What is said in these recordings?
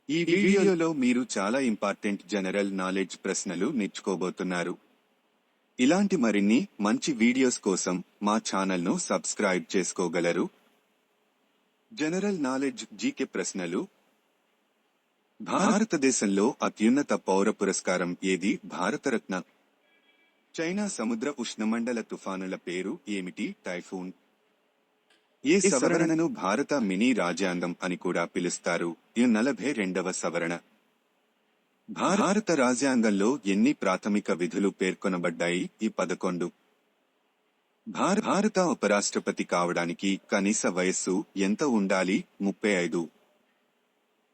ఈ వీడియోలో మీరు చాలా ఇంపార్టెంట్ జనరల్ నాలెడ్జ్ ప్రశ్నలు నేర్చుకోబోతున్నారు. ఇలాంటి మరిన్ని మంచి వీడియోస్ కోసం మా ఛానల్ను సబ్స్క్రైబ్ చేసుకోగలరు. జనరల్ నాలెడ్జ్ జీకే ప్రశ్నలు. భారతదేశంలో అత్యున్నత పౌర పురస్కారం ఏది? భారతరత్న. చైనా సముద్ర ఉష్ణమండల తుఫానుల పేరు ఏమిటి? టైఫూన్. ఏ సవరణను భారత మినీ రాజ్యాంగం అని కూడా పిలుస్తారు? 42వ సవరణ. భారత రాజ్యాంగంలో ఎన్ని ప్రాథమిక విధులు పేర్కొనబడ్డాయి? 11. భారత ఉపరాష్ట్రపతి కావడానికి కనీస వయస్సు ఎంత ఉండాలి? 35.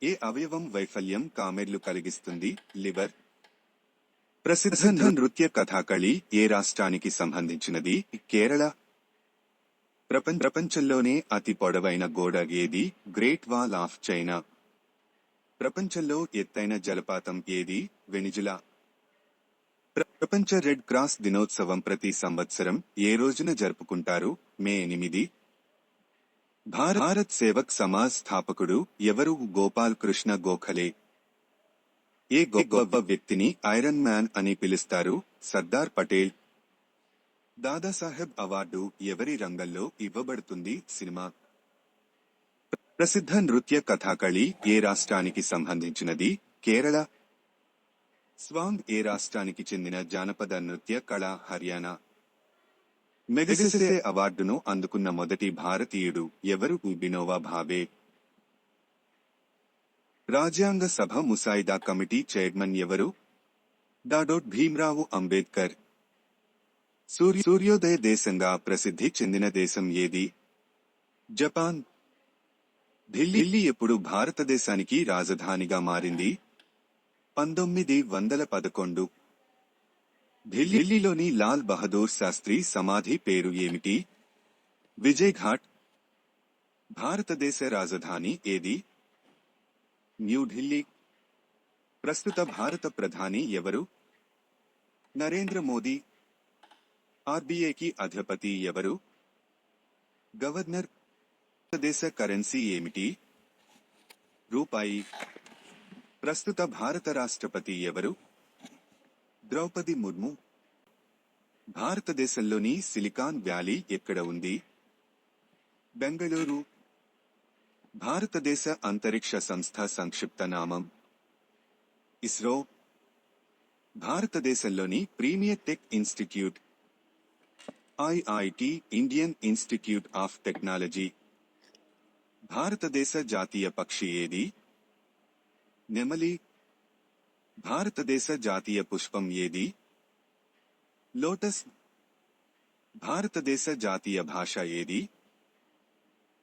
ఏ అవయవం వైఫల్యం కామెర్లు కలిగిస్తుంది? లివర్. ప్రసిద్ధ నృత్య కథాకళి ఏ రాష్ట్రానికి సంబంధించినది? కేరళ. ప్రపంచంలోనే అతి పొడవైన గోడ ఏది? Great wall of China. ప్రపంచంలో ఎత్తైన జలపాతం ఏది? వెనిజులా. ప్రపంచ రెడ్ క్రాస్ దినోత్సవం ప్రతి సంవత్సరం ఏ రోజున జరుపుకుంటారు? మే 8. భారత్ సేవక్ సమాజ్ స్థాపకుడు ఎవరు? గోపాల్ కృష్ణ గోఖలే. ఏ గొప్ప వ్యక్తిని ఐరన్ మ్యాన్ అని పిలుస్తారు? సర్దార్ పటేల్. దాదాసాహెబ్ అవార్డు ఎవరి రంగంలో ఇవ్వబడుతుంది? సినిమా. ప్రసిద్ధ నృత్య కథాకళి ఏ రాష్ట్రానికి సంబంధించినది? కేరళ. స్వాంగ్ ఏ రాష్ట్రానికి చెందిన జానపద నృత్య కళ? హర్యానా. మెగసెసే అవార్డును అందుకున్న మొదటి భారతీయుడు ఎవరు? వినోబా భావే. రాజ్యాంగ సభ ముసాయిదా కమిటీ చైర్మన్ ఎవరు? డాక్టర్ భీమ్రావు అంబేద్కర్. సూర్యోదయ దేశంగా ప్రసిద్ధి చెందిన దేశం ఏది? జపాన్. ఢిల్లీ ఎప్పుడు భారతదేశానికి రాజధానిగా మారింది? 1911. ఢిల్లీలోని లాల్ బహదూర్ శాస్త్రి సమాధి పేరు ఏమిటి? విజయ్ ఘాట్. భారతదేశ రాజధాని ఏది? న్యూఢిల్లీ. ప్రస్తుత భారత ప్రధాని ఎవరు? నరేంద్ర మోదీ. ఆర్బీఐకి అధిపతి ఎవరు? గవర్నర్. భారతదేశ కరెన్సీ ఏమిటి? రూపాయి. ప్రస్తుత భారత రాష్ట్రపతి ఎవరు? ద్రౌపది ముర్ము. భారతదేశంలోని సిలికాన్ వ్యాలీ ఎక్కడ ఉంది? బెంగళూరు. భారతదేశ అంతరిక్ష సంస్థ సంక్షిప్త నామం? ఇస్రో. భారతదేశంలోని premier tech institute? IIT Indian Institute of Technology. భారతదేశ జాతీయ పక్షి ఏది? నెమలి. భారతదేశ జాతీయ పుష్పం ఏది? లోటస్. భారతదేశ జాతీయ భాష ఏది?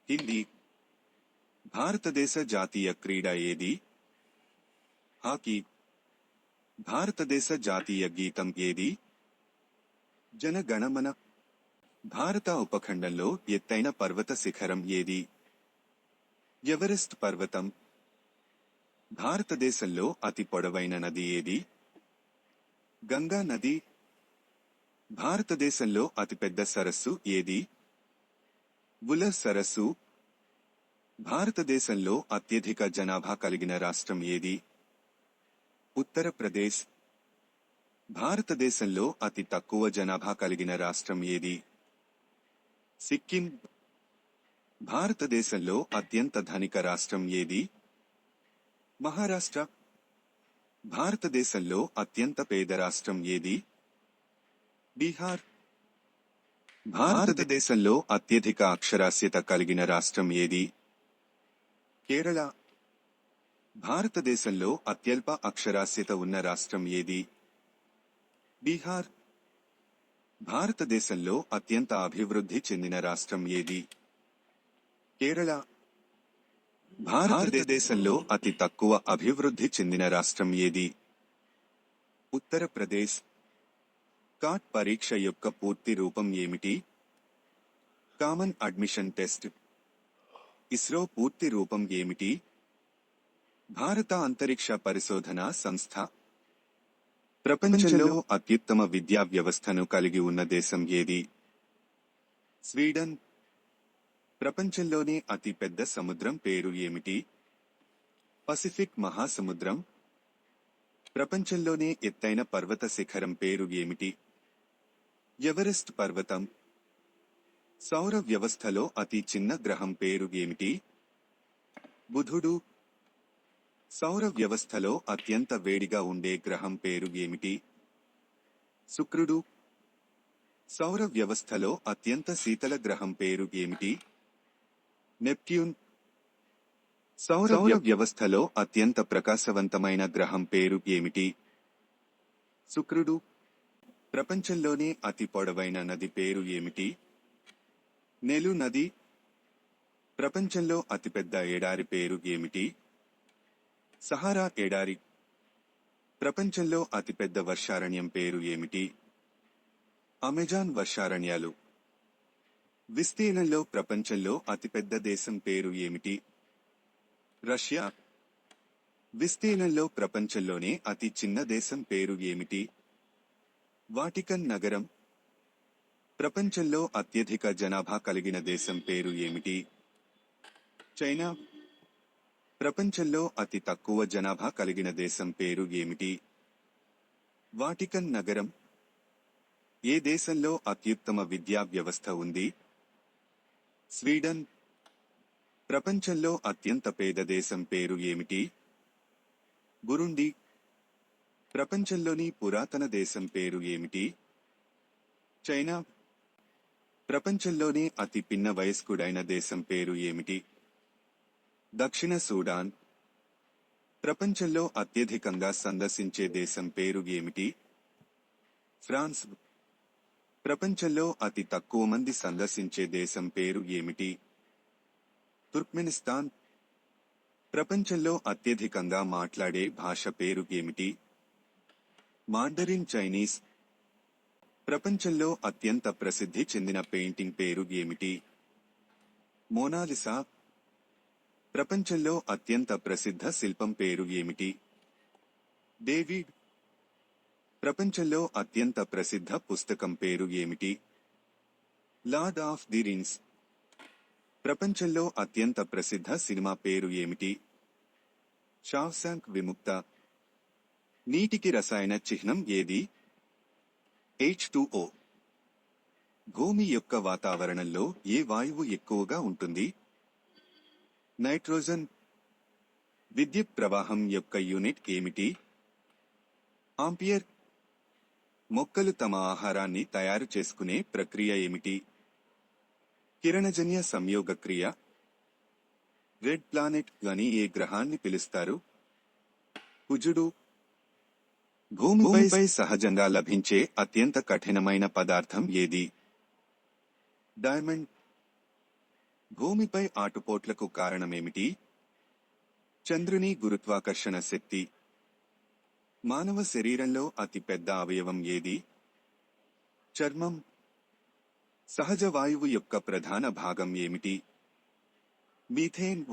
హిందీ. భారతదేశ జాతీయ క్రీడ ఏది? హాకీ. భారతదేశ జాతీయ గీతం ఏది? జన గణమన. భారత ఉపఖండంలో ఎత్తైన పర్వత శిఖరం ఏది? ఎవరెస్ట్ పర్వతం. భారతదేశంలో అతి పొడవైన నది ఏది? గంగా నది. భారతదేశంలో అతిపెద్ద సరస్సు ఏది? బులర్ సరస్సు. భారతదేశంలో అత్యధిక జనాభా కలిగిన రాష్ట్రం ఏది? ఉత్తరప్రదేశ్. భారతదేశంలో అతి తక్కువ జనాభా కలిగిన రాష్ట్రం ఏది? సిక్కిం. భారతదేశంలో అత్యంత ధనిక రాష్ట్రం ఏది? మహారాష్ట్ర. భారతదేశంలో అత్యంత పేద రాష్ట్రం ఏది? బీహార్. భారతదేశంలో అత్యధిక అక్షరాస్యత కలిగిన రాష్ట్రం ఏది? కేరళ. భారతదేశంలో అత్యల్ప అక్షరాస్యత ఉన్న రాష్ట్రం ఏది? బీహార్. భారతదేశంలో అత్యంత అభివృద్ధి చెందిన రాష్ట్రం ఏది? కేరళ. భారతదేశంలో అతి తక్కువ అభివృద్ధి చెందిన రాష్ట్రం ఏది? ఉత్తరప్రదేశ్. కాట్ పరీక్ష యొక్క పూర్తి రూపం ఏమిటి? Common admission test. ఇస్రో పూర్తి రూపం ఏమిటి? భారత అంతరిక్ష పరిశోధన సంస్థ. ప్రపంచంలో అత్యుత్తమ విద్యా వ్యవస్థను కలిగి ఉన్న దేశం ఏది? స్వీడన్. ప్రపంచంలోనే అతి పెద్ద సముద్రం పేరు ఏమిటి? పసిఫిక్ మహాసముద్రం. ప్రపంచంలోనే ఎత్తైన పర్వత శిఖరం పేరు ఏమిటి? ఎవరెస్ట్ పర్వతం. సౌర వ్యవస్థలో అతి చిన్న గ్రహం పేరు ఏమిటి? బుధుడు. సౌర వ్యవస్థలో అత్యంత వేడిగా ఉండే గ్రహం పేరు ఏమిటి? శుక్రుడు. సౌర వ్యవస్థలో అత్యంత శీతల గ్రహం పేరు ఏమిటి? నెప్ట్యూన్. సౌర వ్యవస్థలో అత్యంత ప్రకాశవంతమైన గ్రహం పేరు ఏమిటి? శుక్రుడు. ప్రపంచంలోనే అతి పొడవైన నది పేరు ఏమిటి? నీలు నది. ప్రపంచంలో అతిపెద్ద ఎడారి పేరు ఏమిటి? సహారా ఎడారి. ప్రపంచంలో అతిపెద్ద వర్షారణ్యం పేరు ఏమిటి? అమెజాన్ వర్షారణ్యాలు. విస్తీర్ణంలో ప్రపంచంలో అతిపెద్ద దేశం పేరు ఏమిటి? రష్యా. విస్తీర్ణంలో ప్రపంచంలోనే అతి చిన్న దేశం పేరు ఏమిటి? వాటికన్ నగరం. ప్రపంచంలో అత్యధిక జనాభా కలిగిన దేశం పేరు ఏమిటి? చైనా. ప్రపంచంలో అతి తక్కువ జనాభా కలిగిన దేశం పేరు ఏమిటి? వాటికన్ నగరం. ఏ దేశంలో అత్యుత్తమ విద్యా వ్యవస్థ ఉంది? స్వీడన్. ప్రపంచంలో అత్యంత పేద దేశం పేరు ఏమిటి? బురుండి. ప్రపంచంలోని పురాతన దేశం పేరు ఏమిటి? చైనా. ప్రపంచంలోనే అతి పిన్న వయస్కుడైన దేశం పేరు ఏమిటి? దక్షిణ సూడాన్. ప్రపంచంలో అత్యధికంగా సందర్శించే దేశం పేరు ఏమిటి? ఫ్రాన్స్. ప్రపంచంలో అతి తక్కువ మంది సందర్శించే దేశం పేరు ఏమిటి? తుర్క్మెనిస్తాన్. ప్రపంచంలో అత్యధికంగా మాట్లాడే భాష పేరు ఏమిటి? Mandarin Chinese. ప్రపంచంలో అత్యంత ప్రసిద్ధి చెందిన పెయింటింగ్ పేరు ఏమిటి? మోనాలిసా. ప్రపంచంలో అత్యంత ప్రసిద్ధ శిల్పం పేరు ఏమిటి? డేవిడ్. ప్రపంచంలో అత్యంత ప్రసిద్ధ పుస్తకం పేరు ఏమిటి? Lord of the rings. ప్రపంచంలో అత్యంత ప్రసిద్ధ సినిమా పేరు ఏమిటి? షావ్శాంక్ విముక్త. నీటికి రసాయన చిహ్నం ఏది? H2O. భూమి యొక్క వాతావరణంలో ఏ వాయువు ఎక్కువగా ఉంటుంది? నైట్రోజన్. విద్యుత్ ప్రవాహం యొక్క యూనిట్ ఏమిటి? ఆంపియర్. మొక్కలు తమ ఆహారాన్ని తయారు చేసుకునే ప్రక్రియ ఏమిటి? కిరణజన్య సంయోగక్రియ. రెడ్ ప్లానెట్ అని ఏ గ్రహాన్ని పిలుస్తారు? కుజుడు. భూమిపై సహజంగా లభించే అత్యంత కఠినమైన పదార్థం ఏది? డైమండ్. భూమిపై ఆటుపోట్లకు కారణమేమిటి? చంద్రుని గురుత్వాకర్షణ శక్తి. మానవ శరీరంలో అతి పెద్ద అవయవం ఏది? చర్మం. సహజ వాయువు యొక్క ప్రధాన భాగం ఏమిటి? మీథేన్.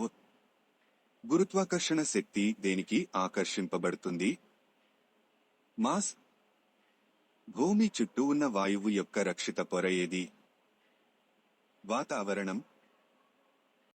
గురుత్వాకర్షణ శక్తి దేనికి ఆకర్షింపబడుతుంది? మాస్. భూమి చుట్టూ ఉన్న వాయువు యొక్క రక్షిత పొర ఏది? వాతావరణం.